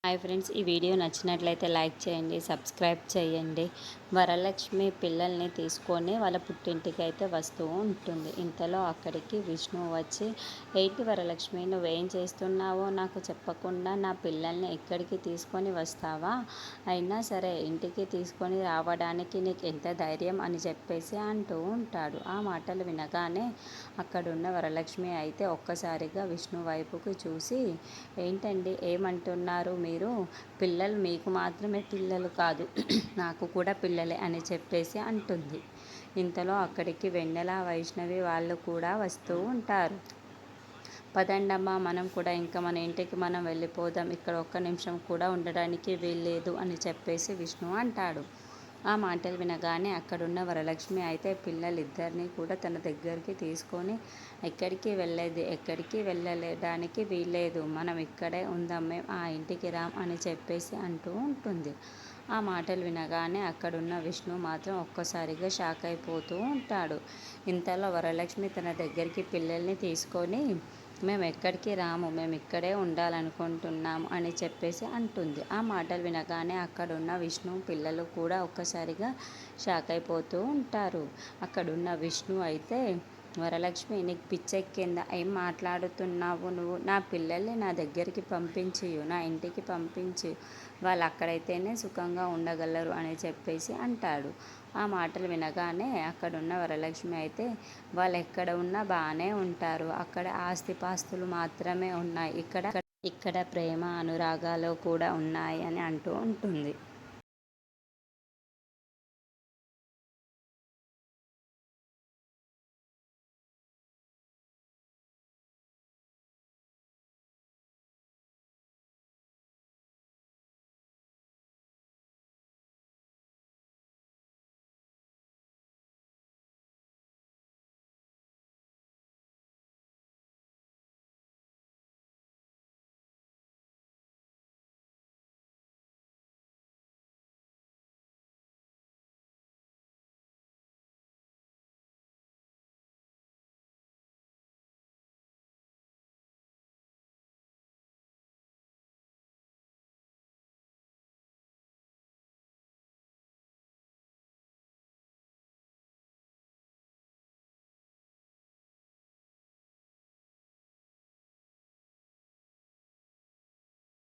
Hi friends, ఈ video నచ్చినట్లయితే like చేయండి, సబ్స్క్రైబ్ చేయండి. వరలక్ష్మి పిల్లల్ని తీసుకొని వాళ్ళ పుట్టింటికి అయితే వస్తూ ఉంటుంది. ఇంతలో అక్కడికి విష్ణు వచ్చి, ఏంటి వరలక్ష్మి, నువ్వేం చేస్తున్నావో నాకు చెప్పకుండా నా పిల్లల్ని ఎక్కడికి తీసుకొని వస్తావా? అయినా సరే ఇంటికి తీసుకొని రావడానికి నీకు ఎంత ధైర్యం అని చెప్పేసి అంటూ ఉంటాడు. ఆ మాటలు వినగానే అక్కడున్న వరలక్ష్మి అయితే ఒక్కసారిగా విష్ణు వైపుకి చూసి, ఏంటండి ఏమంటున్నారు మీరు? పిల్లలు మీకు మాత్రమే పిల్లలు కాదు, నాకు కూడా పిల్లలే అని చెప్పేసి అంటుంది. ఇంతలో అక్కడికి వెన్నెల, వైష్ణవి వాళ్ళు కూడా వస్తూ ఉంటారు. పదండమ్మా, మనం కూడా ఇంకా మన ఇంటికి మనం వెళ్ళిపోదాం, ఇక్కడ ఒక్క నిమిషం కూడా ఉండడానికి వీల్లేదు అని చెప్పేసి విష్ణు అంటాడు. ఆ మాటలు వినగానే అక్కడున్న వరలక్ష్మి అయితే పిల్లలిద్దరినీ కూడా తన దగ్గరికి తీసుకొని, ఎక్కడికి వెళ్ళడానికి వీల్లేదు, మనం ఇక్కడే ఉందాం, మేము ఆ ఇంటికి రాం అని చెప్పేసి అంటూ ఉంటుంది. ఆ మాటలు వినగానే అక్కడున్న విష్ణు మాత్రం ఒక్కసారిగా షాక్ అయిపోతూ ఉంటాడు. ఇంతలో వరలక్ష్మి తన దగ్గరికి పిల్లల్ని తీసుకొని, మేము ఎక్కడికి రాము, మేము ఇక్కడే ఉండాలనుకుంటున్నాము అని చెప్పేసి అంటుంది. ఆ మాటలు వినగానే అక్కడున్న విష్ణు పిల్లలు కూడా ఒక్కసారిగా షాక్ అయిపోతూ ఉంటారు. అక్కడున్న విష్ణు అయితే, వరలక్ష్మి, నీకు పిచ్చెక్కిందా? ఏం మాట్లాడుతున్నావు నువ్వు? నా పిల్లల్ని నా దగ్గరికి పంపించియు, నా ఇంటికి పంపించి, వాళ్ళు అక్కడైతేనే సుఖంగా ఉండగలరు అని చెప్పేసి అంటాడు. ఆ మాటలు వినగానే అక్కడున్న వరలక్ష్మి అయితే, వాళ్ళు ఎక్కడ ఉన్నా బాగానే ఉంటారు, అక్కడ ఆస్తిపాస్తులు మాత్రమే ఉన్నాయి, ఇక్కడ ప్రేమ అనురాగాలు కూడా ఉన్నాయి అని అంటూ ఉంటుంది.